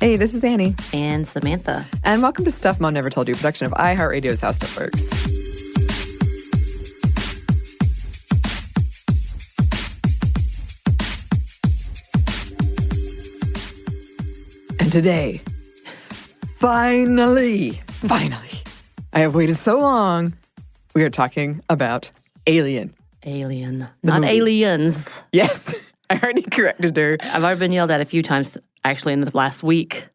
Hey, this is Anney. And Samantha. And welcome to Stuff Mom Never Told You, production of iHeartRadio's How Stuff Works. And today, finally, I have waited so long, we are talking about Alien. Alien. Not movie. Aliens. Yes, I already corrected her. I've already been yelled at a few times, actually, in the last week.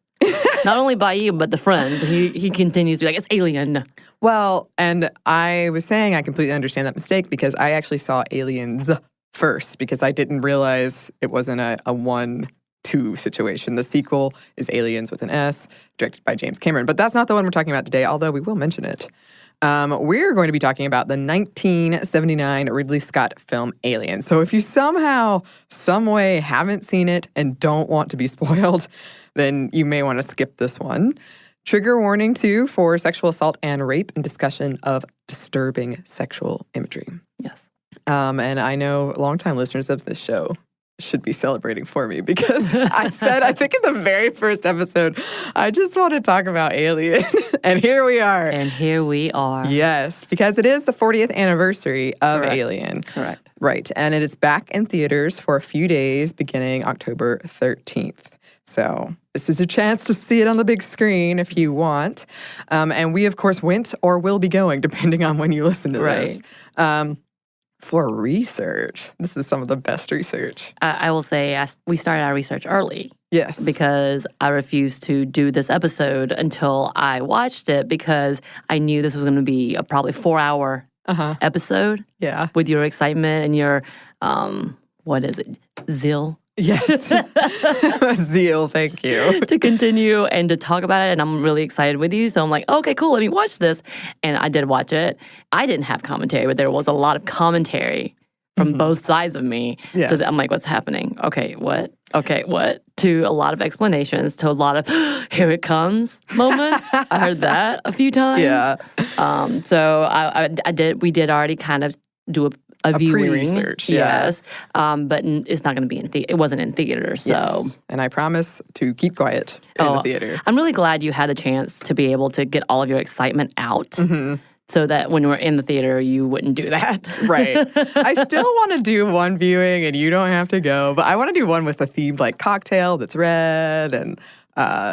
Not only by you, but the friend. He continues to be like, it's Alien. Well, and I was saying I completely understand that mistake because I actually saw Aliens first because I didn't realize it wasn't a 1-2 situation. The sequel is Aliens with an S, directed by James Cameron. But that's not the one we're talking about today, although we will mention it. We're going to be talking about the 1979 Ridley Scott film Alien. So if you somehow, some way haven't seen it and don't want to be spoiled, then you may want to skip this one. Trigger warning, too, for sexual assault and rape and discussion of disturbing sexual imagery. Yes. And I know longtime listeners of this show should be celebrating for me because I said, I think in the very first episode, I just want to talk about Alien. And here we are. And here we are. Yes, because it is the 40th anniversary of Correct. Alien. Correct. Right. And it is back in theaters for a few days beginning October 13th. So this is a chance to see it on the big screen if you want. And we, of course, went or will be going, depending on when you listen to this. For research. This is some of the best research. I will say we started our research early. Yes. Because I refused to do this episode until I watched it because I knew this was going to be a probably 4-hour episode. Yeah. With your excitement and your, what is it, zeal? Yes. Zeal, thank you. To continue and to talk about it, and I'm really excited with you. So I'm like, okay, cool, let me watch this. And I did watch it. I didn't have commentary, but there was a lot of commentary from both sides of me. Yes. So I'm like, what's happening? Okay, what? Okay, what? To a lot of explanations, to a lot of, here it comes moments. I heard that a few times. Yeah. So we did already kind of do a viewing. Pre-research, yes. But it's not going to be it wasn't in theater, so. Yes. And I promise to keep quiet in the theater. I'm really glad you had the chance to be able to get all of your excitement out so that when we're in the theater, you wouldn't do that. Right. I still want to do one viewing, and you don't have to go, but I want to do one with a themed, like, cocktail that's red and...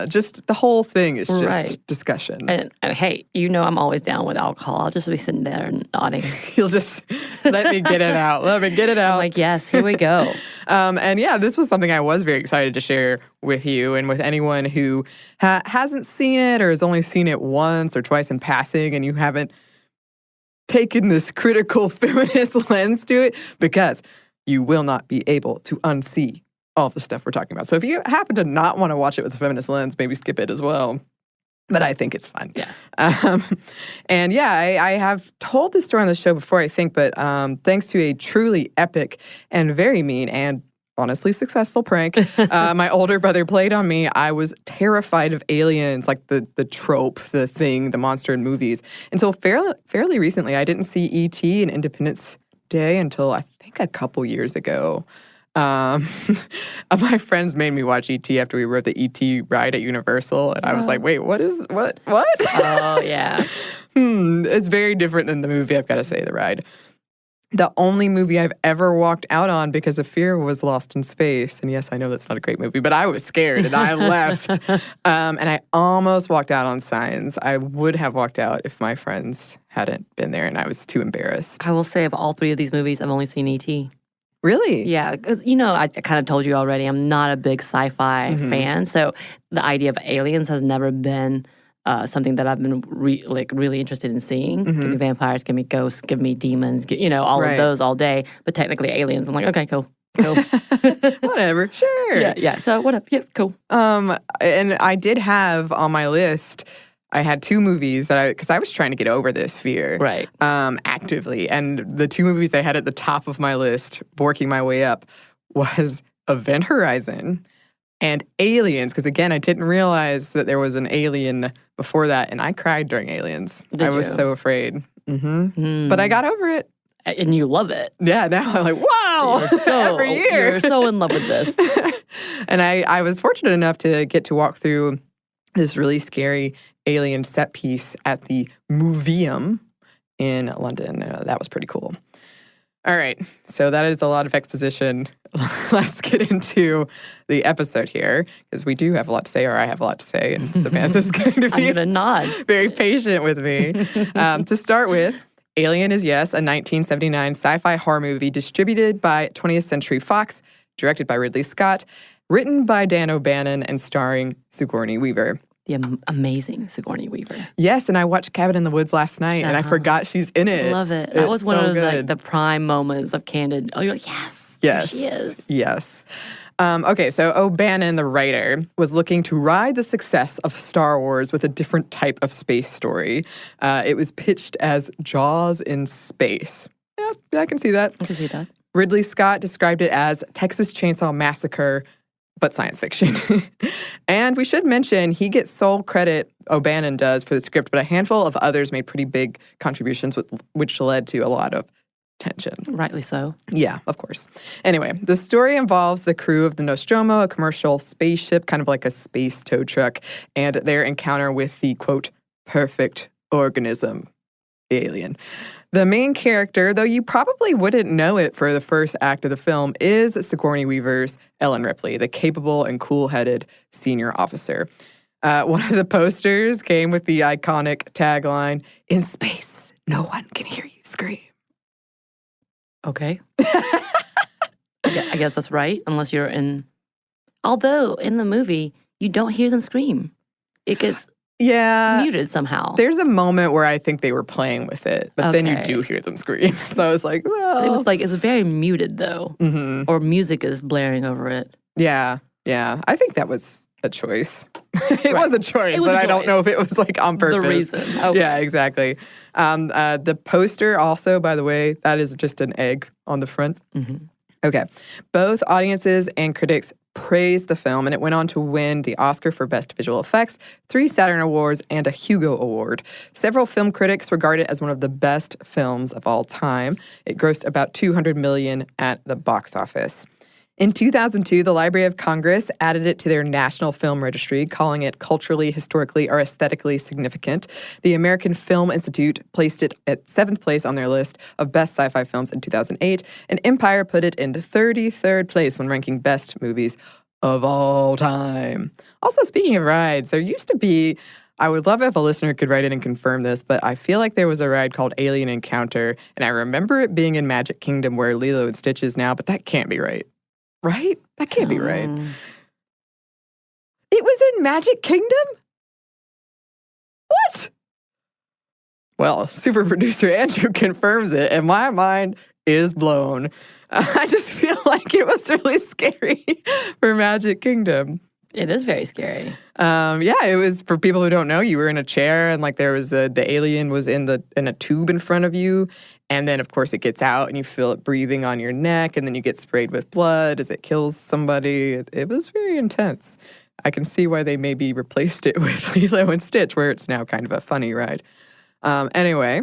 just the whole thing is just discussion. And hey, I'm always down with alcohol. I'll just be sitting there and nodding. You'll just let me get it out. Let me get it out. I'm like, yes, here we go. And yeah, this was something I was very excited to share with you and with anyone who hasn't seen it or has only seen it once or twice in passing and you haven't taken this critical feminist lens to it, because you will not be able to unsee all the stuff we're talking about. So if you happen to not want to watch it with a feminist lens, maybe skip it as well. But I think it's fun. Yeah. And yeah, I have told this story on the show before, I think, but thanks to a truly epic and very mean and honestly successful prank my older brother played on me, I was terrified of aliens, like the trope, the thing, the monster in movies. Until fairly recently, I didn't see E.T. and Independence Day until I think a couple years ago. My friends made me watch E.T. after we rode the E.T. ride at Universal, and I was like, wait, what? Oh, yeah. It's very different than the movie, I've got to say, the ride. The only movie I've ever walked out on because of fear was Lost in Space. And yes, I know that's not a great movie, but I was scared and I left. And I almost walked out on Signs. I would have walked out if my friends hadn't been there and I was too embarrassed. I will say of all three of these movies, I've only seen E.T. Really? Yeah, because, I kind of told you already, I'm not a big sci-fi fan. So the idea of aliens has never been something that I've been really interested in seeing. Give me vampires, give me ghosts, give me demons, all of those all day. But technically aliens, I'm like, okay, cool. Whatever, sure. Yeah, so what up? Yeah, cool. And I did have on my list... I had two movies because I was trying to get over this fear, right? Actively, and the two movies I had at the top of my list, working my way up, was Event Horizon and Aliens. Because again, I didn't realize that there was an alien before that, and I cried during Aliens. I was so afraid, but I got over it. And you love it. Yeah, now I'm like, wow, every year. You're so in love with this. And I was fortunate enough to get to walk through this really scary alien set piece at the Museum in London. That was pretty cool. All right, so that is a lot of exposition. Let's get into the episode here, because we do have a lot to say, or I have a lot to say, and Samantha's going to be very patient with me. To start with, Alien is, yes, a 1979 sci-fi horror movie distributed by 20th Century Fox, directed by Ridley Scott, written by Dan O'Bannon, and starring Sigourney Weaver. The amazing Sigourney Weaver. Yes, and I watched Cabin in the Woods last night, and I forgot she's in it. Love it. That was one of the prime moments of candid. Oh, you're like, yes, there she is. Yes. Okay, so O'Bannon, the writer, was looking to ride the success of Star Wars with a different type of space story. It was pitched as Jaws in space. Yeah, I can see that. I can see that. Ridley Scott described it as Texas Chainsaw Massacre, but science fiction. And we should mention, he gets sole credit, O'Bannon does, for the script, but a handful of others made pretty big contributions, which led to a lot of tension. Rightly so. Yeah, of course. Anyway, the story involves the crew of the Nostromo, a commercial spaceship, kind of like a space tow truck, and their encounter with the, quote, perfect organism, the alien. The main character, though you probably wouldn't know it for the first act of the film, is Sigourney Weaver's Ellen Ripley, the capable and cool-headed senior officer. One of the posters came with the iconic tagline, "In space, no one can hear you scream." Okay. I guess that's right, unless you're in... Although, in the movie, you don't hear them scream. It gets... muted somehow. There's a moment where I think they were playing with it, but then you do hear them scream. So I was like, well. It was very muted, though. Mm-hmm. Or music is blaring over it. Yeah. I think that was a choice. It was a choice, but I don't know if it was like on purpose. The reason. Okay. Yeah, exactly. The poster also, by the way, that is just an egg on the front. Mm-hmm. Okay. Both audiences and critics praised the film, and it went on to win the Oscar for Best Visual Effects, 3 Saturn Awards, and a Hugo Award. Several film critics regard it as one of the best films of all time. It grossed about $200 million at the box office. In 2002, the Library of Congress added it to their National Film Registry, calling it culturally, historically, or aesthetically significant. The American Film Institute placed it at 7th place on their list of best sci-fi films in 2008, and Empire put it into 33rd place when ranking best movies of all time. Also, speaking of rides, there used to be, I would love if a listener could write in and confirm this, but I feel like there was a ride called Alien Encounter, and I remember it being in Magic Kingdom where Lilo and Stitch is now, but that can't be right. Right? That can't be right. It was in Magic Kingdom? What? Well, super producer Andrew confirms it, and my mind is blown. I just feel like it was really scary for Magic Kingdom. It is very scary. Yeah, it was, for people who don't know, you were in a chair and like there was the alien was in a tube in front of you. And then, of course, it gets out and you feel it breathing on your neck and then you get sprayed with blood as it kills somebody. It was very intense. I can see why they maybe replaced it with Lilo and Stitch, where it's now kind of a funny ride. Anyway,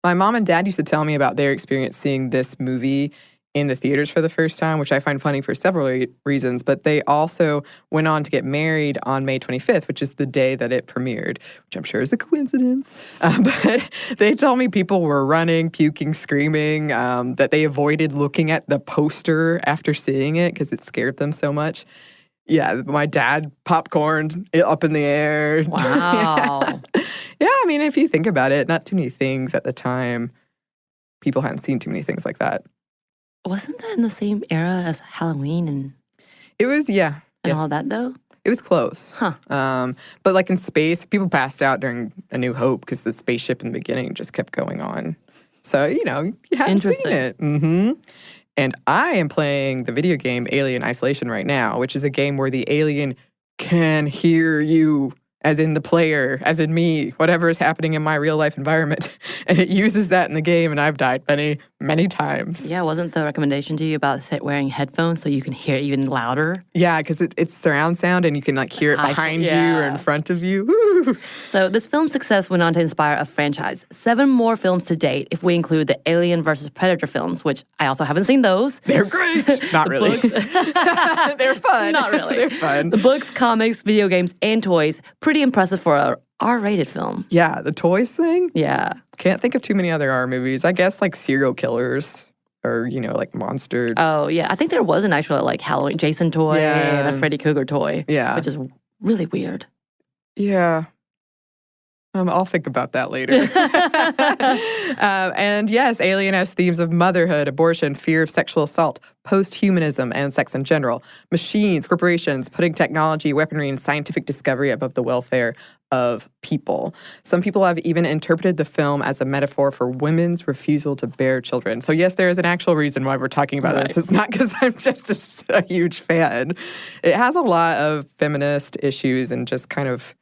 my mom and dad used to tell me about their experience seeing this movie in the theaters for the first time, which I find funny for several reasons, but they also went on to get married on May 25th, which is the day that it premiered, which I'm sure is a coincidence. But they told me people were running, puking, screaming, that they avoided looking at the poster after seeing it because it scared them so much. Yeah, my dad popcorned it up in the air. Wow. Yeah, I mean, if you think about it, not too many things at the time. People hadn't seen too many things like that. Wasn't that in the same era as Halloween and it was, all that, though? It was close. Huh. But like in space, people passed out during A New Hope because the spaceship in the beginning just kept going on. So, you hadn't seen it. Mm-hmm. And I am playing the video game Alien Isolation right now, which is a game where the alien can hear you as in the player, as in me, whatever is happening in my real life environment. And it uses that in the game, and I've died many, many times. Yeah, wasn't the recommendation to you about wearing headphones so you can hear it even louder? Yeah, because it's surround sound, and you can like hear it behind you or in front of you. Woo! So this film's success went on to inspire a franchise. 7 more films to date, if we include the Alien versus Predator films, which I also haven't seen those. They're great. Not really. They're fun. Not really. They're fun. The books, comics, video games, and toys, pretty impressive for a R-rated film. Yeah, the toys thing? Yeah. Can't think of too many other R movies. I guess like serial killers or, like monster. Oh, yeah. I think there was an actual like Halloween Jason toy and a Freddy Krueger toy. Yeah. Which is really weird. Yeah. I'll think about that later. And yes, Alien has themes of motherhood, abortion, fear of sexual assault, post-humanism, and sex in general. Machines, corporations, putting technology, weaponry, and scientific discovery above the welfare of people. Some people have even interpreted the film as a metaphor for women's refusal to bear children. So yes, there is an actual reason why we're talking about this. It's not because I'm just a huge fan. It has a lot of feminist issues and just kind of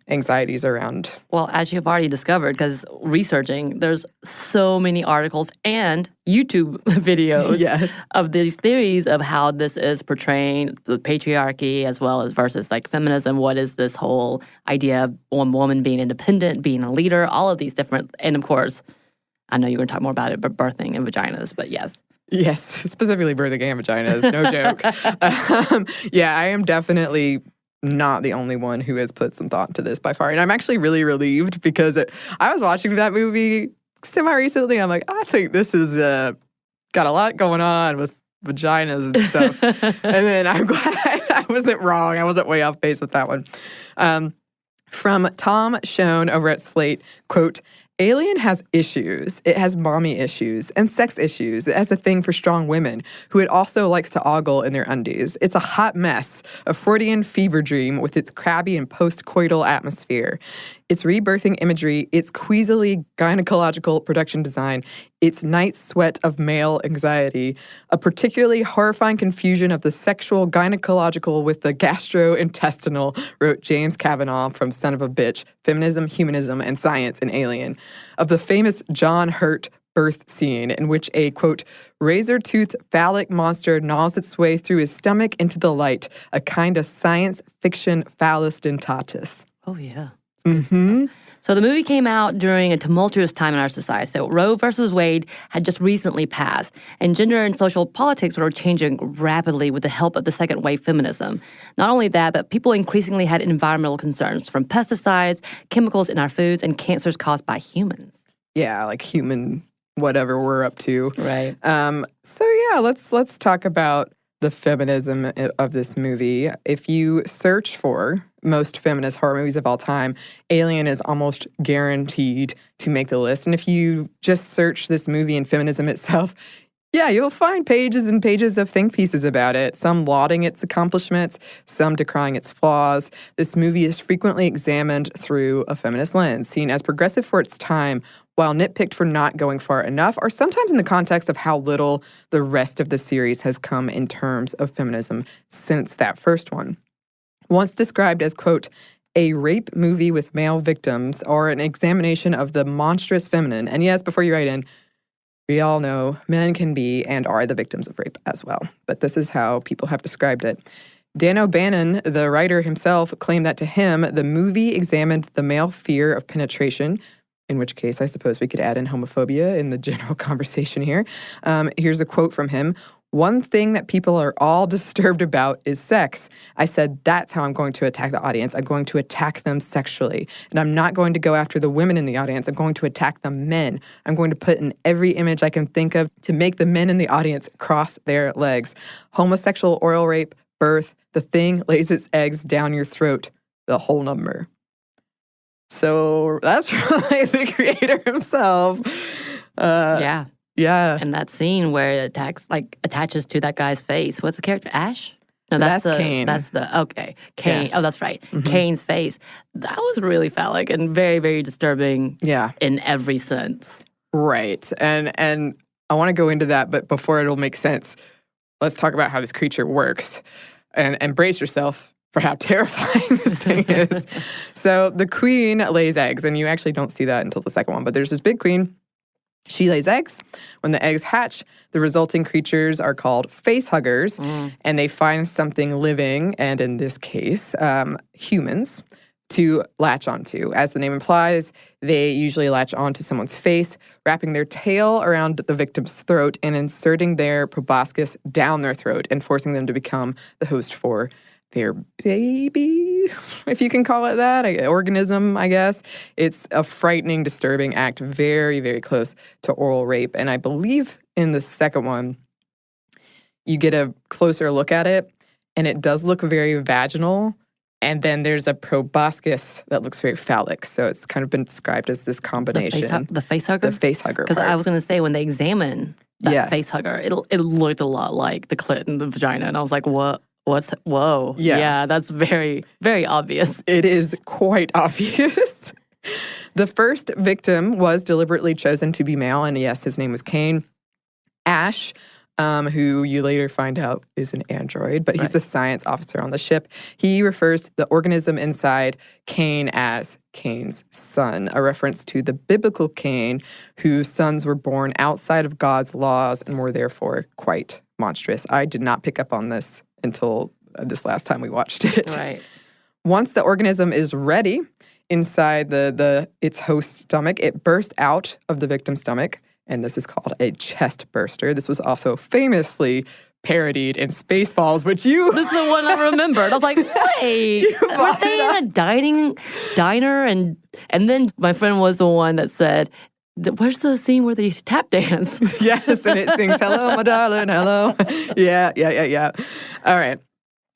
anxieties around. Well, as you've already discovered, because researching, there's so many articles and YouTube videos of these theories of how this is portraying the patriarchy as well as versus like feminism. What is this whole idea of one woman being independent, being a leader, all of these different, and of course, I know you're going to talk more about it, but birthing and vaginas, but yes. Yes, specifically birthing and vaginas, no joke. I am definitely not the only one who has put some thought into this by far. And I'm actually really relieved because I was watching that movie semi-recently. I'm like, I think this is got a lot going on with vaginas and stuff. And then I'm glad I wasn't wrong. I wasn't way off base with that one. From Tom Schoen over at Slate, quote, Alien has issues. It has mommy issues and sex issues. It has a thing for strong women who it also likes to ogle in their undies. It's a hot mess, a Freudian fever dream with its crabby and post-coital atmosphere. Its rebirthing imagery, its queasily gynecological production design, its night sweat of male anxiety, a particularly horrifying confusion of the sexual gynecological with the gastrointestinal, wrote James Kavanaugh from Son of a Bitch, Feminism, Humanism, and Science in Alien, of the famous John Hurt birth scene in which a, quote, razor-toothed phallic monster gnaws its way through his stomach into the light, a kind of science fiction phallus dentatus. Oh, yeah. Mm-hmm. So the movie came out during a tumultuous time in our society. So Roe versus Wade had just recently passed, and gender and social politics were changing rapidly with the help of the second wave feminism. Not only that, but people increasingly had environmental concerns from pesticides, chemicals in our foods, and cancers caused by humans. Yeah, like human whatever we're up to. Right. Let's talk about the feminism of this movie. If you search for most feminist horror movies of all time, Alien is almost guaranteed to make the list. And if you just search this movie and feminism itself, you'll find pages and pages of think pieces about it, some lauding its accomplishments, some decrying its flaws. This movie is frequently examined through a feminist lens, seen as progressive for its time, while nitpicked for not going far enough, or sometimes in the context of how little the rest of the series has come in terms of feminism since that first one. Once described as, quote, a rape movie with male victims, or an examination of the monstrous feminine. And yes, before you write in, we all know men can be and are the victims of rape as well. But this is how people have described it. Dan O'Bannon, the writer himself, claimed that to him, the movie examined the male fear of penetration, in which case I suppose we could add in homophobia in the general conversation here. Here's a quote from him. One thing that people are all disturbed about is sex. I said, that's how I'm going to attack the audience. I'm going to attack them sexually. And I'm not going to go after the women in the audience. I'm going to attack the men. I'm going to put in every image I can think of to make the men in the audience cross their legs. Homosexual oral rape, birth, the thing lays its eggs down your throat, the whole number. So that's really the creator himself. Yeah. Yeah. And that scene where it attaches to that guy's face. What's the character? Ash? No, that's Cain. Okay. Cain. Yeah. Oh, that's right. Mm-hmm. Cain's face. That was really phallic and very, very disturbing in every sense. Right. And I want to go into that, but before it'll make sense, let's talk about how this creature works. And brace yourself for how terrifying this thing is. So the queen lays eggs, and you actually don't see that until the second one, but there's this big queen. She lays eggs. When the eggs hatch, the resulting creatures are called face huggers, and they find something living, and in this case, humans, to latch onto. As the name implies, they usually latch onto someone's face, wrapping their tail around the victim's throat and inserting their proboscis down their throat and forcing them to become the host for their baby, if you can call it that, organism, I guess. It's a frightening, disturbing act, very, very close to oral rape. And I believe in the second one, you get a closer look at it, and it does look very vaginal. And then there's a proboscis that looks very phallic. So it's kind of been described as this combination. The face hugger? The face hugger. Because I was going to say, when they examine that face hugger, it looked a lot like the clit and the vagina. And I was like, what? Whoa. Yeah, that's very, very obvious. It is quite obvious. The first victim was deliberately chosen to be male, and yes, his name was Cain. Ash, who you later find out is an android, but he's the science officer on the ship. He refers to the organism inside Cain as Cain's son, a reference to the biblical Cain, whose sons were born outside of God's laws and were therefore quite monstrous. I did not pick up on this until this last time we watched it. Right. Once the organism is ready inside its host stomach, it bursts out of the victim's stomach, and this is called a chest burster. This was also famously parodied in Spaceballs, which you... This is the one I remembered. I was like, wait, were they in a diner? And then my friend was the one that said, where's the scene where they tap dance? Yes, and it sings, hello, my darling, hello. Yeah. All right.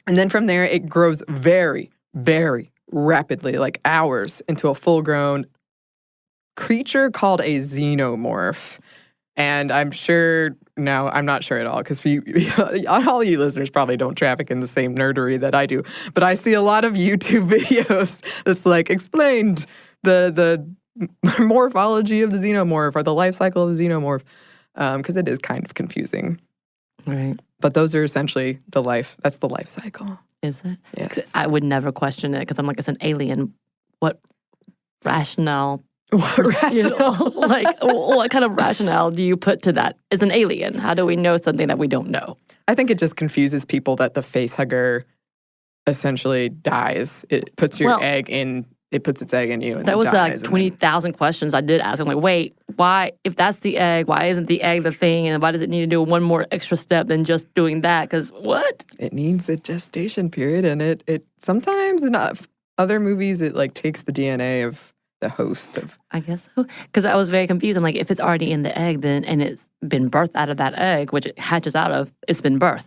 And then from there, it grows very, very rapidly, like hours, into a full-grown creature called a xenomorph. And I'm not sure at all, because all you listeners probably don't traffic in the same nerdery that I do. But I see a lot of YouTube videos that's like explained the morphology of the xenomorph or the life cycle of the xenomorph, because it is kind of confusing. Right. But those are essentially that's the life cycle. Is it? Yes. I would never question it, because I'm like, it's an alien. What rationale? What rationale? What kind of rationale do you put to that? It's an alien. How do we know something that we don't know? I think it just confuses people that the face hugger essentially dies. It puts It puts its egg in you. And that was dies, like 20,000 questions I did ask. I'm like, wait, why? If that's the egg, why isn't the egg the thing? And why does it need to do one more extra step than just doing that? Because what? It needs a gestation period, and it sometimes in other movies it like takes the DNA of the host of. I guess so. Because I was very confused. I'm like, if it's already in the egg, then and it's been birthed out of that egg, which it hatches out of, it's been birthed.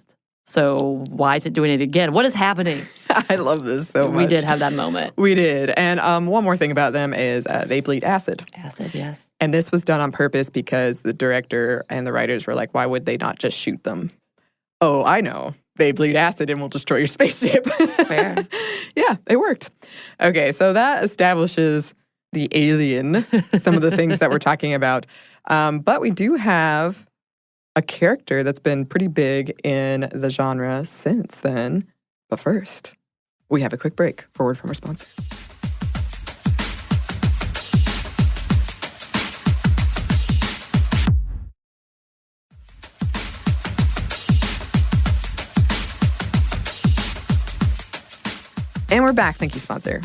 So why is it doing it again? What is happening? I love this so much. We did have that moment. We did. And one more thing about them is they bleed acid. Acid, yes. And this was done on purpose because the director and the writers were like, why would they not just shoot them? Oh, I know. They bleed acid and will destroy your spaceship. Fair. Yeah, it worked. Okay, so that establishes the alien, some of the things that we're talking about. But we do have a character that's been pretty big in the genre since then. But first, we have a quick break for word from our sponsor. And we're back. Thank you, sponsor.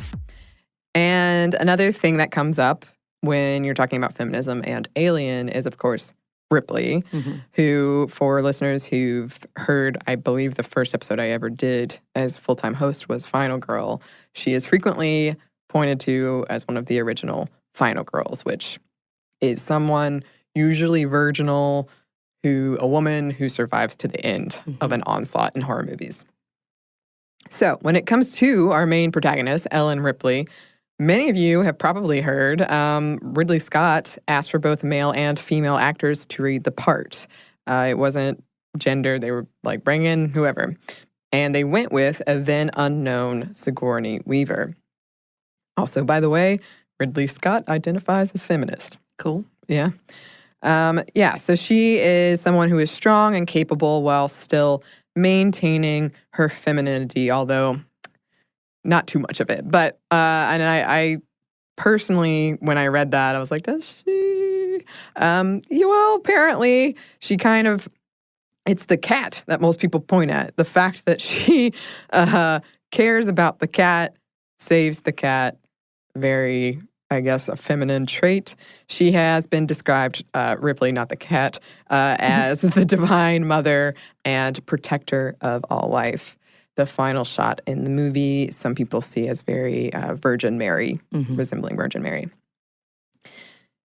And another thing that comes up when you're talking about feminism and Alien is, of course, Ripley, who, for listeners who've heard, I believe the first episode I ever did as a full-time host was Final Girl. She is frequently pointed to as one of the original Final Girls, which is someone usually virginal, a woman who survives to the end of an onslaught in horror movies. So when it comes to our main protagonist, Ellen Ripley, many of you have probably heard Ridley Scott asked for both male and female actors to read the part. It wasn't gender. They were like, bring in whoever. And they went with a then unknown Sigourney Weaver. Also, by the way, Ridley Scott identifies as feminist. Cool. Yeah. So she is someone who is strong and capable while still maintaining her femininity, although not too much of it. But, and I personally, when I read that, I was like, does she? Well, apparently she kind of, it's the cat that most people point at. The fact that she cares about the cat, saves the cat, very, I guess, a feminine trait. She has been described, Ripley, not the cat, as the divine mother and protector of all life. The final shot in the movie, some people see as very Virgin Mary, resembling Virgin Mary.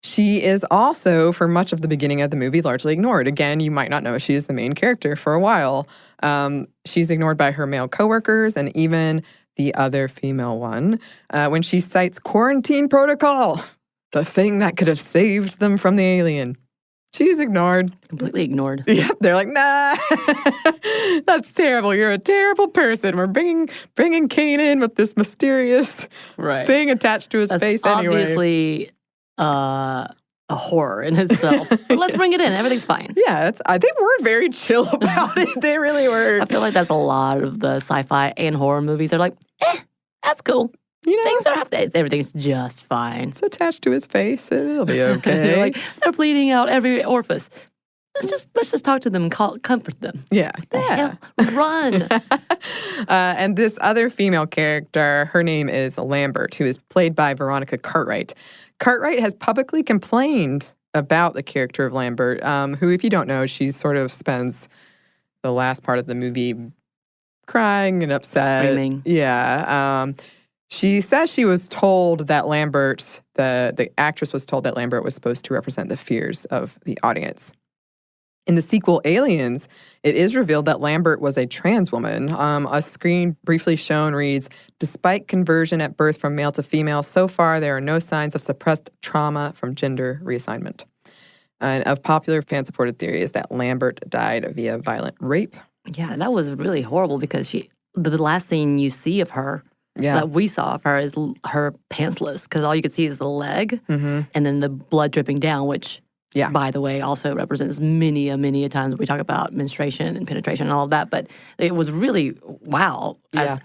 She is also, for much of the beginning of the movie, largely ignored. Again, you might not know she is the main character for a while. She's ignored by her male coworkers and even the other female one when she cites quarantine protocol, the thing that could have saved them from the alien. She's ignored. Completely ignored. Yep, they're like, nah, that's terrible. You're a terrible person. We're bringing Kane in with this mysterious thing attached to his face anyway. Obviously a horror in itself. But let's bring it in. Everything's fine. Yeah, they were very chill about it. They really were. I feel like that's a lot of the sci-fi and horror movies. They're like, that's cool. You know, things are everything's just fine. It's attached to his face. It'll be okay. Like, they're bleeding out every orifice. Let's just talk to them and comfort them. Yeah. What the hell? Run. And this other female character, her name is Lambert, who is played by Veronica Cartwright. Cartwright has publicly complained about the character of Lambert, who, if you don't know, she sort of spends the last part of the movie crying and upset. Screaming. Yeah. She says she was told that Lambert, the actress was told that Lambert was supposed to represent the fears of the audience. In the sequel, Aliens, it is revealed that Lambert was a trans woman. A screen briefly shown reads, despite conversion at birth from male to female, so far there are no signs of suppressed trauma from gender reassignment. And of popular fan-supported theory is that Lambert died via violent rape. Yeah, that was really horrible because the last scene you see of her, that we saw of her, is her pantsless, because all you could see is the leg and then the blood dripping down, which, by the way, also represents many a times we talk about menstruation and penetration and all of that. But it was really,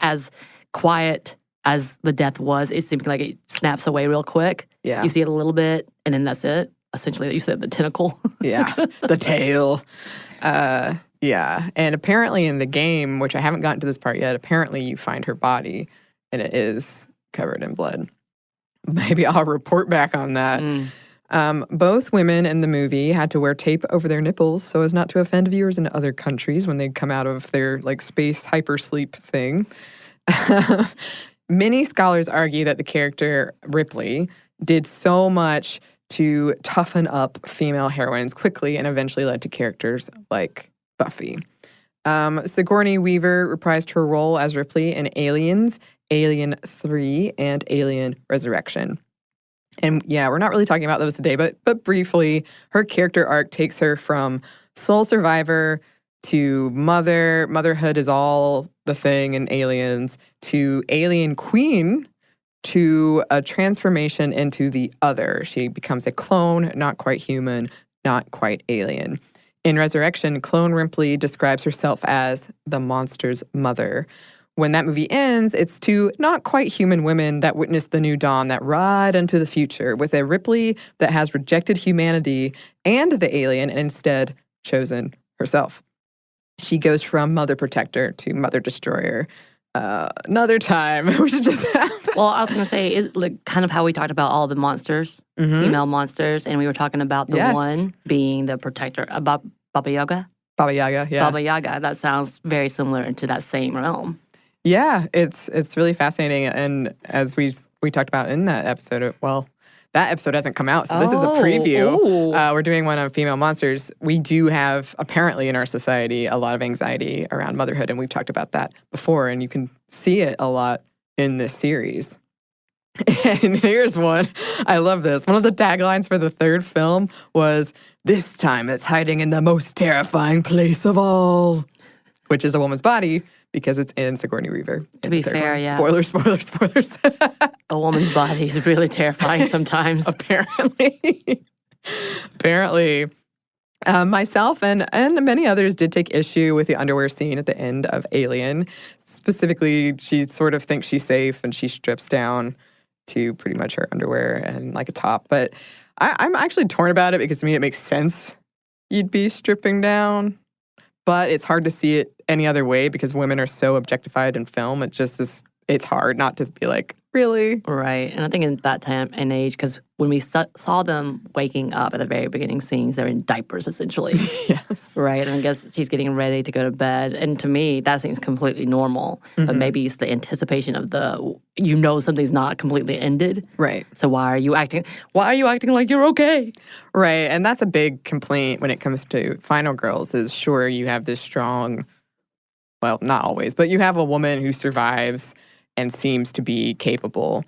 as quiet as the death was, it seemed like it snaps away real quick. Yeah. You see it a little bit, and then that's it. Essentially, you said the tentacle. The tail. And apparently in the game, which I haven't gotten to this part yet, apparently you find her body, and it is covered in blood. Maybe I'll report back on that. Both women in the movie had to wear tape over their nipples so as not to offend viewers in other countries when they come out of their space hypersleep thing. Many scholars argue that the character Ripley did so much to toughen up female heroines quickly and eventually led to characters like Buffy. Sigourney Weaver reprised her role as Ripley in Aliens, Alien 3, and Alien Resurrection. And we're not really talking about those today, but briefly, her character arc takes her from sole survivor to mother. Motherhood is all the thing in Aliens, to alien queen, to a transformation into the other. She becomes a clone, not quite human, not quite alien. In Resurrection, clone Ripley describes herself as the monster's mother. When that movie ends, it's two not quite human women that witness the new dawn that ride into the future with a Ripley that has rejected humanity and the alien and instead chosen herself. She goes from mother protector to mother destroyer. Another time, we should just have. Well, I was going to say, kind of how we talked about all the monsters, female monsters, and we were talking about the one being the protector, Baba Yaga? Baba Yaga, yeah. Baba Yaga, that sounds very similar into that same realm. Yeah, it's really fascinating, and as we talked about in that episode, that episode hasn't come out, so this is a preview. We're doing one on female monsters. We do have, apparently in our society, a lot of anxiety around motherhood, and we've talked about that before, and you can see it a lot in this series. And here's one. I love this. One of the taglines for the third film was, "This time it's hiding in the most terrifying place of all," which is a woman's body, because it's in Sigourney Weaver. To be fair, yeah. Spoilers. A woman's body is really terrifying sometimes. Apparently. Myself and many others did take issue with the underwear scene at the end of Alien. Specifically, she sort of thinks she's safe and she strips down to pretty much her underwear and like a top. But I'm actually torn about it because to me it makes sense you'd be stripping down. But it's hard to see it any other way because women are so objectified in film. It just is, it's hard not to be like, really? Right. And I think in that time and age, because when we saw them waking up at the very beginning scenes, they're in diapers, essentially. Yes. Right? And I guess she's getting ready to go to bed. And to me, that seems completely normal. But maybe it's the anticipation of something's not completely ended. Right. So why are you acting like you're okay? Right. And that's a big complaint when it comes to Final Girls is sure you have this strong, well, not always, but you have a woman who survives and seems to be capable.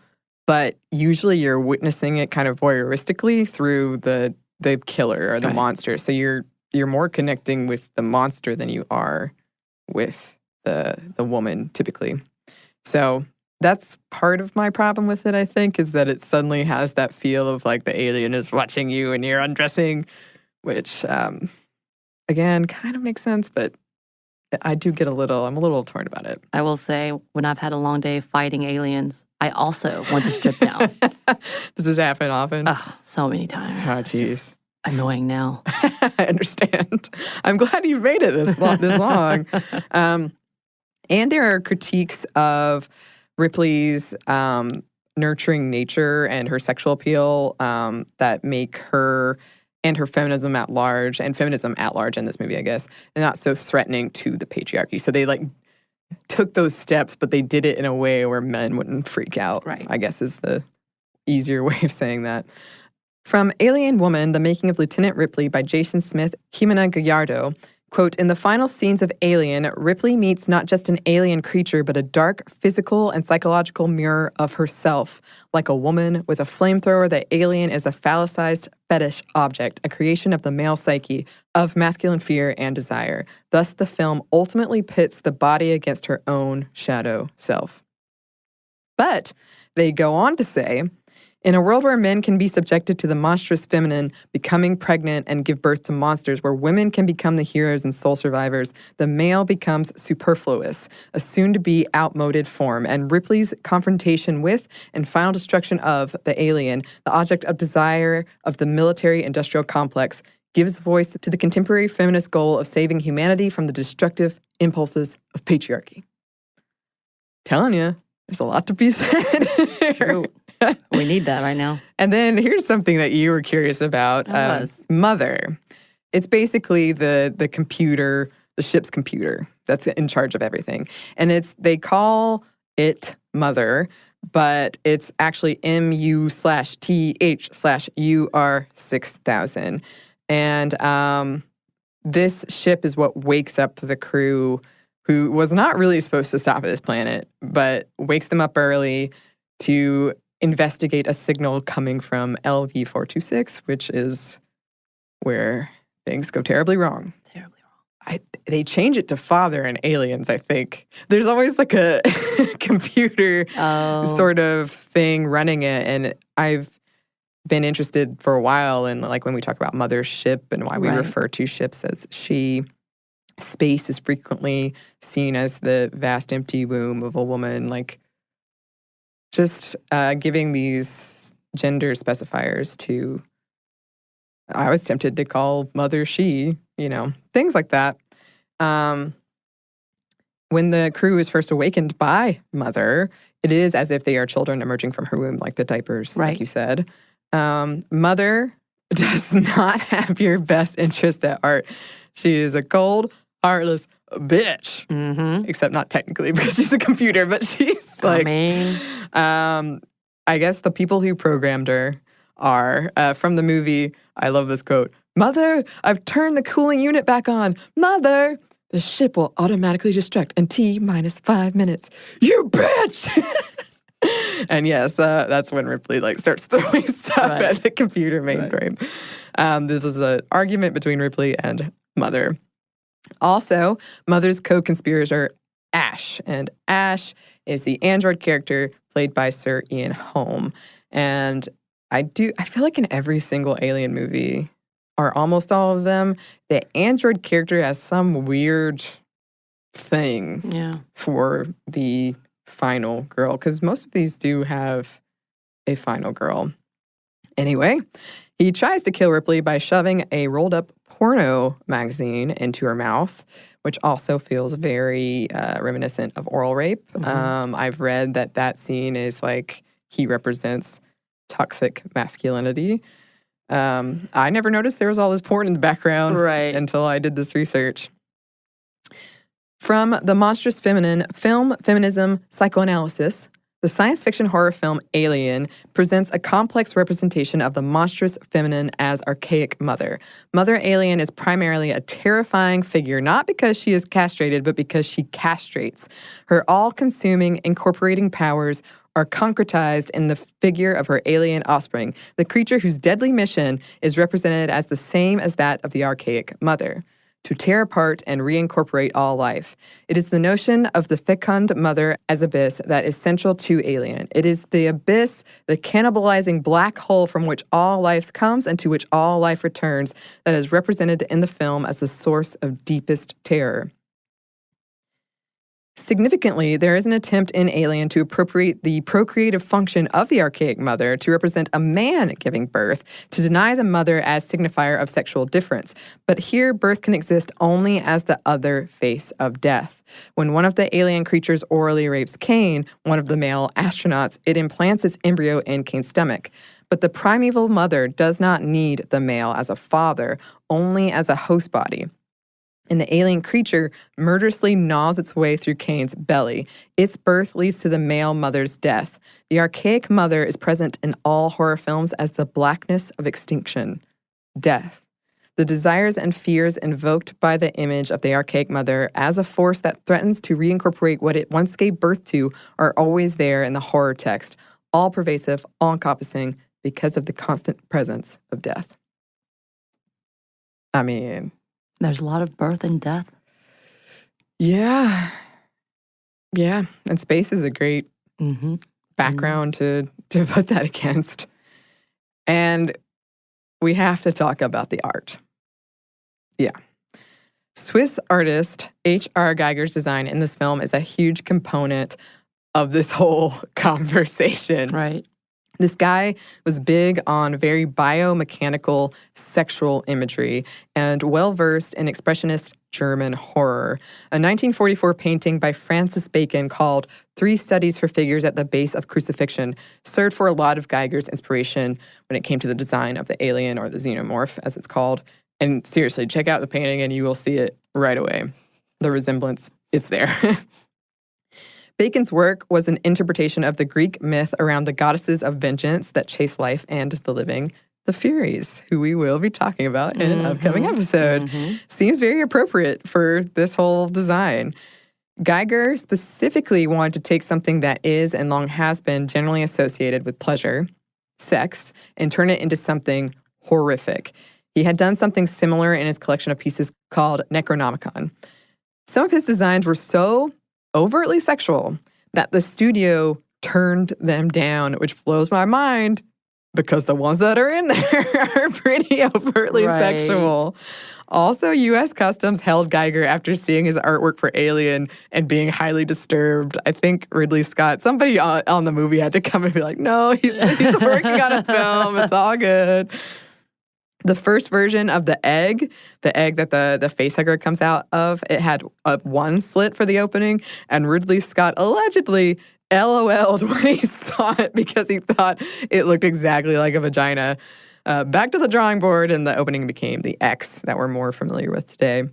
But usually you're witnessing it kind of voyeuristically through the killer or the monster. So you're more connecting with the monster than you are with the woman typically. So that's part of my problem with it, I think, is that it suddenly has that feel of like the alien is watching you and you're undressing, which again kind of makes sense, but I'm a little torn about it. I will say, when I've had a long day fighting aliens, I also want to strip down. Does this happen often? Oh, so many times. Oh, It's jeez. just annoying now. I understand. I'm glad you've made it this long. And there are critiques of Ripley's nurturing nature and her sexual appeal that make her and her feminism at large in this movie, I guess, not so threatening to the patriarchy. So they like took those steps, but they did it in a way where men wouldn't freak out, Right. I guess is the easier way of saying that. From Alien Woman, The Making of Lieutenant Ripley by Jason Smith, Jimena Gallardo, quote, in the final scenes of Alien, Ripley meets not just an alien creature, but a dark physical and psychological mirror of herself. Like a woman with a flamethrower, the alien is a phallicized fetish object, a creation of the male psyche, of masculine fear and desire. Thus, the film ultimately pits the body against her own shadow self. But they go on to say, in a world where men can be subjected to the monstrous feminine, becoming pregnant and give birth to monsters, where women can become the heroes and sole survivors, the male becomes superfluous, a soon-to-be outmoded form, and Ripley's confrontation with and final destruction of the alien, the object of desire of the military-industrial complex, gives voice to the contemporary feminist goal of saving humanity from the destructive impulses of patriarchy. Telling you, there's a lot to be said here. True. We need that right now. And then here's something that you were curious about. Mother. It's basically the computer, the ship's computer that's in charge of everything. And they call it Mother, but it's actually MU/TH/UR6000. And this ship is what wakes up the crew who was not really supposed to stop at this planet, but wakes them up early to investigate a signal coming from LV-426, which is where things go terribly wrong. Terribly wrong. They change it to father in Aliens, I think. There's always like a computer sort of thing running it, and I've been interested for a while in like when we talk about mothership and why we refer to ships as she. Space is frequently seen as the vast empty womb of a woman, like just giving these gender specifiers to, I was tempted to call mother she, things like that. When the crew is first awakened by Mother, it is as if they are children emerging from her womb, like the diapers, like you said. Mother does not have your best interest at heart. She is a cold, heartless bitch. Mm-hmm. Except not technically because she's a computer, but she's like, I guess the people who programmed her are from the movie. I love this quote. Mother, I've turned the cooling unit back on. Mother, the ship will automatically destruct in T-5 minutes. You bitch! And yes, that's when Ripley starts throwing stuff at the computer mainframe. This was an argument between Ripley and Mother. Also, Mother's co-conspirator, Ash. And Ash is the android character played by Sir Ian Holm. And I feel like in every single Alien movie, are almost all of them. The android character has some weird thing for the final girl, because most of these do have a final girl. Anyway, he tries to kill Ripley by shoving a rolled-up porno magazine into her mouth, which also feels very reminiscent of oral rape. I've read that scene is like he represents toxic masculinity. I never noticed there was all this porn in the background until I did this research. From the monstrous feminine film, feminism, psychoanalysis, the science fiction horror film Alien presents a complex representation of the monstrous feminine as archaic mother. Mother Alien is primarily a terrifying figure, not because she is castrated, but because she castrates. Her all-consuming, incorporating powers are concretized in the figure of her alien offspring, the creature whose deadly mission is represented as the same as that of the archaic mother: to tear apart and reincorporate all life. It is the notion of the fecund mother as abyss that is central to Alien. It is the abyss, the cannibalizing black hole from which all life comes and to which all life returns, that is represented in the film as the source of deepest terror. Significantly, there is an attempt in Alien to appropriate the procreative function of the archaic mother to represent a man giving birth, to deny the mother as signifier of sexual difference. But here, birth can exist only as the other face of death. When one of the alien creatures orally rapes Kane, one of the male astronauts, it implants its embryo in Kane's stomach. But the primeval mother does not need the male as a father, only as a host body. And the alien creature murderously gnaws its way through Kane's belly. Its birth leads to the male mother's death. The archaic mother is present in all horror films as the blackness of extinction, death. The desires and fears invoked by the image of the archaic mother as a force that threatens to reincorporate what it once gave birth to are always there in the horror text, all pervasive, all encompassing, because of the constant presence of death. I mean, there's a lot of birth and death. Yeah. Yeah. And space is a great background to put that against. And we have to talk about the art. Yeah. Swiss artist H.R. Geiger's design in this film is a huge component of this whole conversation. Right. This guy was big on very biomechanical sexual imagery and well-versed in expressionist German horror. A 1944 painting by Francis Bacon called 3 Studies for Figures at the Base of Crucifixion served for a lot of Geiger's inspiration when it came to the design of the alien, or the xenomorph, as it's called. And seriously, check out the painting and you will see it right away. The resemblance, it's there. Bacon's work was an interpretation of the Greek myth around the goddesses of vengeance that chase life and the living, the Furies, who we will be talking about in an upcoming episode. Seems very appropriate for this whole design. Geiger specifically wanted to take something that is and long has been generally associated with pleasure, sex, and turn it into something horrific. He had done something similar in his collection of pieces called Necronomicon. Some of his designs were so overtly sexual that the studio turned them down, which blows my mind because the ones that are in there are pretty overtly sexual. Also, U.S. Customs held Geiger after seeing his artwork for Alien and being highly disturbed. I think Ridley Scott, somebody on the movie had to come and be like, no, he's working on a film. It's all good. The first version of the egg that the facehugger comes out of, it had one slit for the opening, and Ridley Scott allegedly LOL'd when he saw it because he thought it looked exactly like a vagina. Back to the drawing board, and the opening became the X that we're more familiar with today.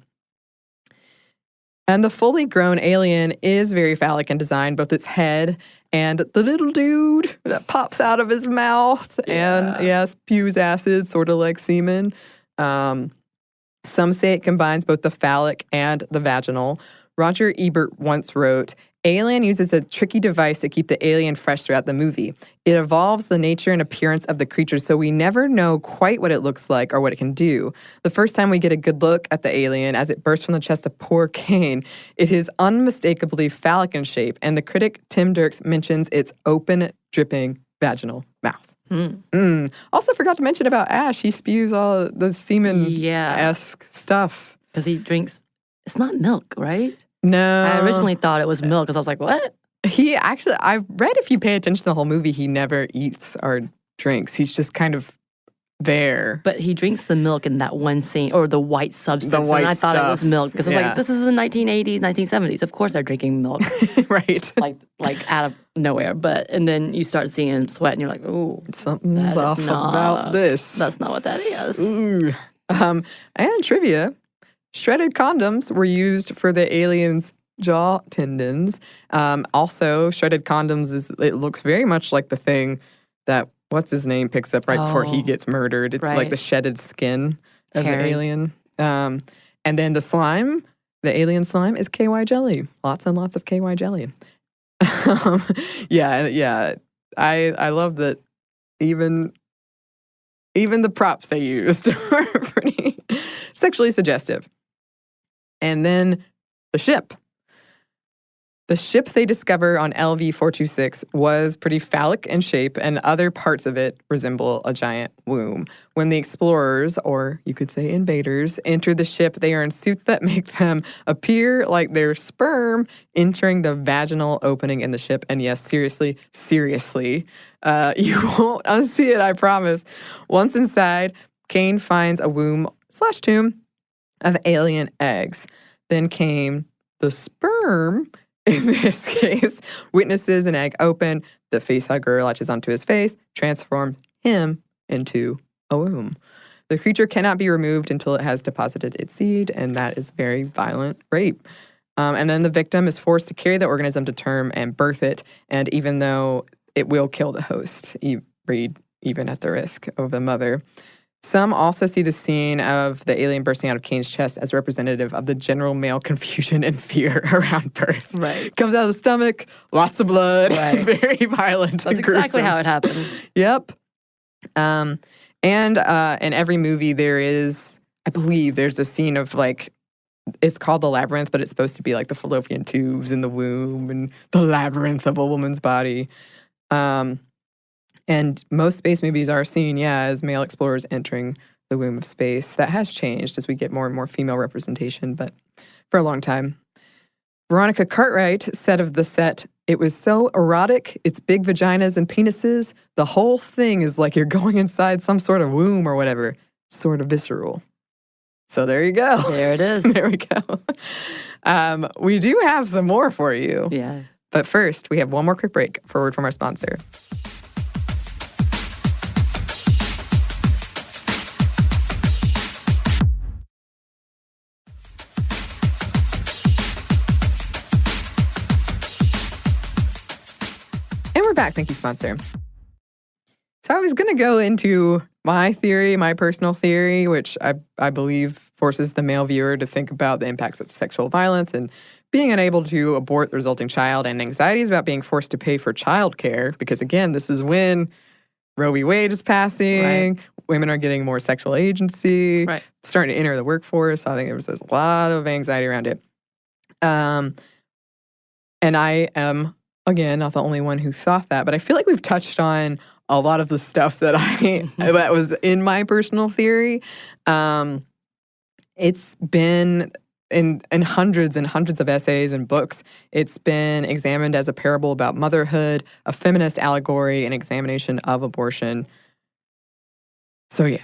And the fully grown alien is very phallic in design, both its head and the little dude that pops out of his mouth and, spews acid, sort of like semen. Some say it combines both the phallic and the vaginal. Roger Ebert once wrote, Alien uses a tricky device to keep the alien fresh throughout the movie. It evolves the nature and appearance of the creature, so we never know quite what it looks like or what it can do. The first time we get a good look at the alien as it bursts from the chest of poor Kane, it is unmistakably phallic in shape, and the critic Tim Dirks mentions its open, dripping vaginal mouth. Also forgot to mention about Ash. He spews all the semen-esque stuff. Because he drinks, it's not milk, right? No. I originally thought it was milk because I was like, what? He actually, I've read if you pay attention to the whole movie, he never eats or drinks. He's just kind of there. But he drinks the milk in that one scene, or the white substance. The white and I thought it was milk because I was like, this is the 1980s, 1970s. Of course they're drinking milk. Right. like out of nowhere. And then you start seeing him sweat and you're like, ooh. Something's off about this. That's not what that is. Ooh. And trivia, shredded condoms were used for the aliens' jaw tendons. Also, shredded condoms, it looks very much like the thing that what's his name picks up right before he gets murdered. It's like the shedded skin of the alien. And then the slime, the alien slime, is KY jelly. Lots and lots of KY jelly. Yeah. I love that even the props they used were pretty sexually suggestive. And then the ship. The ship they discover on LV-426 was pretty phallic in shape, and other parts of it resemble a giant womb. When the explorers, or you could say invaders, enter the ship, they are in suits that make them appear like they're sperm entering the vaginal opening in the ship. And yes, seriously, you won't unsee it, I promise. Once inside, Kane finds a womb/tomb of alien eggs. Then came the sperm. In this case, witnesses an egg open, the facehugger latches onto his face, transforms him into a womb. The creature cannot be removed until it has deposited its seed, and that is very violent rape. And then the victim is forced to carry the organism to term and birth it, and even though it will kill the host, even at the risk of the mother. Some also see the scene of the alien bursting out of Kane's chest as representative of the general male confusion and fear around birth. Right. Comes out of the stomach, lots of blood, very violent. That's exactly how it happens. Yep. And in every movie I believe there's a scene of it's called the labyrinth, but it's supposed to be like the fallopian tubes in the womb and the labyrinth of a woman's body. And most space movies are seen, as male explorers entering the womb of space. That has changed as we get more and more female representation, but for a long time. Veronica Cartwright said of the set, "It was so erotic, it's big vaginas and penises. The whole thing is like you're going inside some sort of womb or whatever. Sort of visceral." So there you go. There it is. There we go. We do have some more for you. Yes. But first, we have one more quick break for a word from our sponsor. Back. Thank you, sponsor. So I was going to go into my personal theory, which I believe forces the male viewer to think about the impacts of sexual violence and being unable to abort the resulting child, and anxieties about being forced to pay for childcare, because again, this is when Roe v. Wade is passing, women are getting more sexual agency, starting to enter the workforce. So I think there's a lot of anxiety around it. And I am, again, not the only one who thought that, but I feel like we've touched on a lot of the stuff that that was in my personal theory. It's been in hundreds and hundreds of essays and books. It's been examined as a parable about motherhood, a feminist allegory, an examination of abortion. So yeah.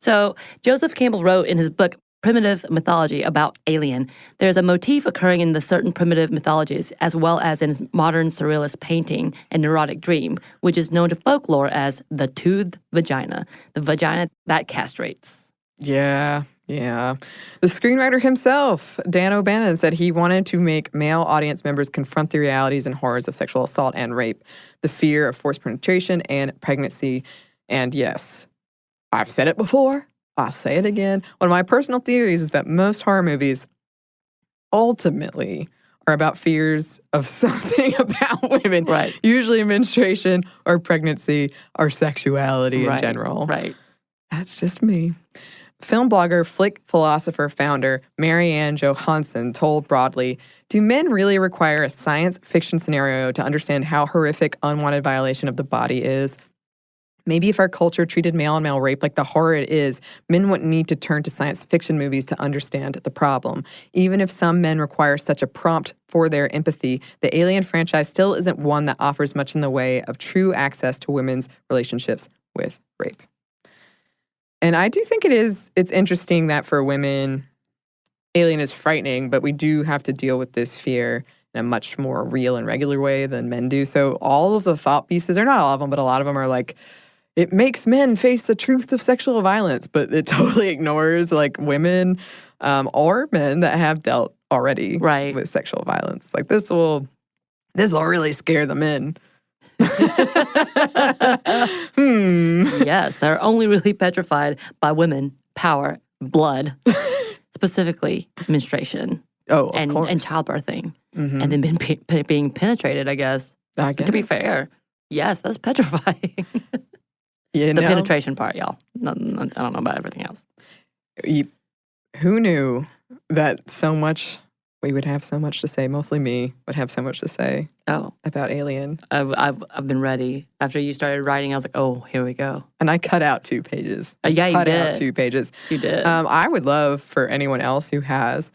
So Joseph Campbell wrote in his book, Primitive Mythology, about Alien. There's a motif occurring in the certain primitive mythologies, as well as in modern surrealist painting and neurotic dream, which is known to folklore as the toothed vagina, the vagina that castrates. Yeah. The screenwriter himself, Dan O'Bannon, said he wanted to make male audience members confront the realities and horrors of sexual assault and rape, the fear of forced penetration and pregnancy. And yes, I've said it before, I'll say it again. One of my personal theories is that most horror movies ultimately are about fears of something about women. Right. Usually menstruation or pregnancy or sexuality in general. Right. That's just me. Film blogger, flick philosopher, founder Marianne Johansson told Broadly, "Do men really require a science fiction scenario to understand how horrific unwanted violation of the body is? Maybe if our culture treated male-on-male rape like the horror it is, men wouldn't need to turn to science fiction movies to understand the problem. Even if some men require such a prompt for their empathy, the Alien franchise still isn't one that offers much in the way of true access to women's relationships with rape. And I do think it's interesting that for women, Alien is frightening, but we do have to deal with this fear in a much more real and regular way than men do. So all of the thought pieces, or not all of them, but a lot of them are like, it makes men face the truth of sexual violence, but it totally ignores like women or men that have dealt already with sexual violence. It's like this will really scare the men. Yes, they're only really petrified by women, power, blood, specifically menstruation. Oh, of course. And childbirthing. Mm-hmm. And then being penetrated, I guess. To be fair. Yes, that's petrifying. The penetration part, y'all. I don't know about everything else. Who knew that we would have so much to say, mostly me, would have so much to say about Alien. I've been ready. After you started writing, I was like, oh, here we go. And I cut out 2 pages. Yeah, you did. Cut out 2 pages. You did. I would love for anyone else who has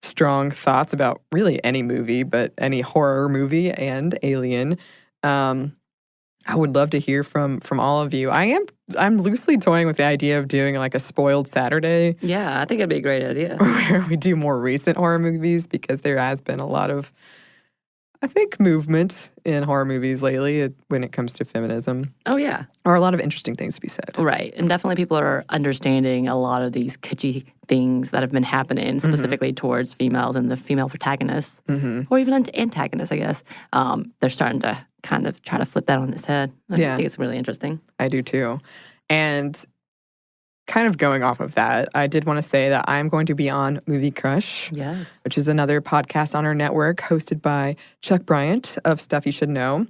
strong thoughts about really any movie, but any horror movie and Alien, I would love to hear from all of you. I'm loosely toying with the idea of doing like a spoiled Saturday. Yeah, I think it'd be a great idea. Where we do more recent horror movies, because there has been a lot of, I think, movement in horror movies lately when it comes to feminism. Oh, yeah. Or a lot of interesting things to be said. Right. And definitely people are understanding a lot of these kitschy things that have been happening specifically towards females and the female protagonists, or even antagonists, I guess. They're starting to kind of try to flip that on its head. I think it's really interesting. I do too. And kind of going off of that, I did want to say that I'm going to be on Movie Crush, which is another podcast on our network hosted by Chuck Bryant of Stuff You Should Know.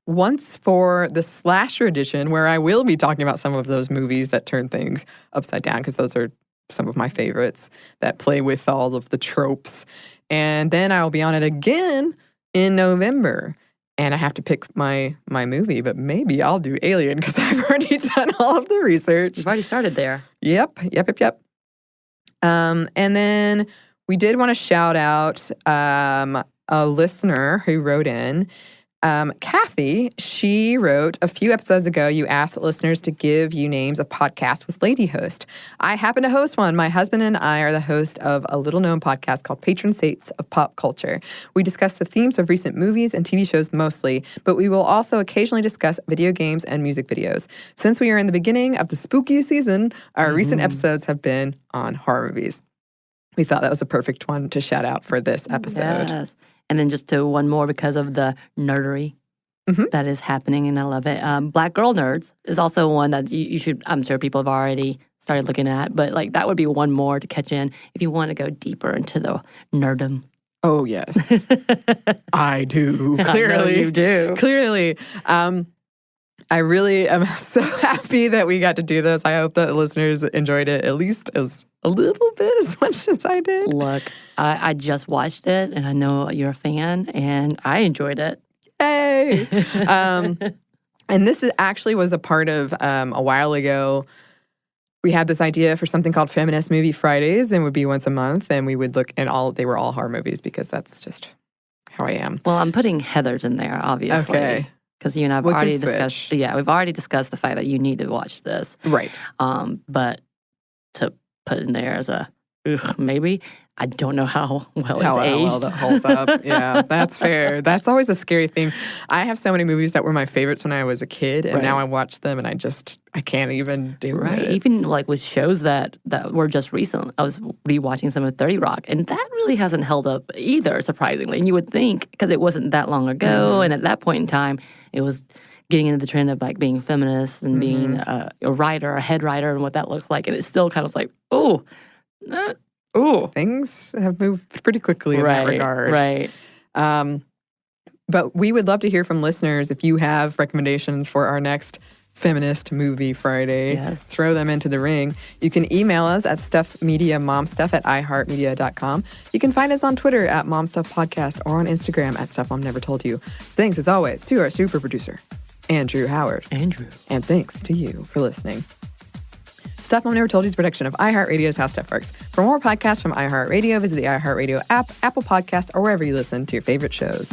Once for the slasher edition, where I will be talking about some of those movies that turn things upside down, because those are some of my favorites that play with all of the tropes. And then I'll be on it again in November. And I have to pick my movie, but maybe I'll do Alien because I've already done all of the research. You've already started there. Yep. And then we did want to shout out a listener who wrote in. Kathy, she wrote, a few episodes ago, you asked listeners to give you names of podcasts with lady host. I happen to host one. My husband and I are the host of a little-known podcast called Patron Saints of Pop Culture. We discuss the themes of recent movies and TV shows mostly, but we will also occasionally discuss video games and music videos. Since we are in the beginning of the spooky season, our recent episodes have been on horror movies. We thought that was a perfect one to shout out for this episode. Yes. And then just to one more because of the nerdery that is happening, and I love it. Black Girl Nerds is also one that you should, I'm sure people have already started looking at, but like that would be one more to catch in if you want to go deeper into the nerdom. Oh, yes. I do. Clearly. I know you do. Clearly. I really am so happy that we got to do this. I hope that listeners enjoyed it at least as a little bit as much as I did. Look, I just watched it, and I know you're a fan, and I enjoyed it. Yay! And this actually was a part of a while ago. We had this idea for something called Feminist Movie Fridays, and it would be once a month, and we would look, and they were all horror movies because that's just how I am. Well, I'm putting Heather's in there, obviously. Okay. Because you and I have already discussed. Yeah, we've already discussed the fact that you need to watch this. Right. But to put in there as a maybe, I don't know how well it's aged. How well that holds up. Yeah, that's fair. That's always a scary thing. I have so many movies that were my favorites when I was a kid, and now I watch them, and I can't even do it. Right. Even like with shows that were just recent, I was rewatching some of 30 Rock, and that really hasn't held up either, surprisingly. And you would think, because it wasn't that long ago, and at that point in time, it was getting into the trend of like being feminist and being a writer, a head writer, and what that looks like. And it's still kind of like, things have moved pretty quickly in that regard. Right. But we would love to hear from listeners if you have recommendations for our next Feminist Movie Friday. Yes. Throw them into the ring. You can email us at stuffmediamomstuff@iheartmedia.com. You can find us on Twitter at momstuffpodcast or on Instagram at stuffmomnevertoldyou. Thanks, as always, to our super producer, Andrew Howard. Andrew. And thanks to you for listening. Stuff Mom Never Told You is a production of iHeartRadio's How Stuff Works. For more podcasts from iHeartRadio, visit the iHeartRadio app, Apple Podcasts, or wherever you listen to your favorite shows.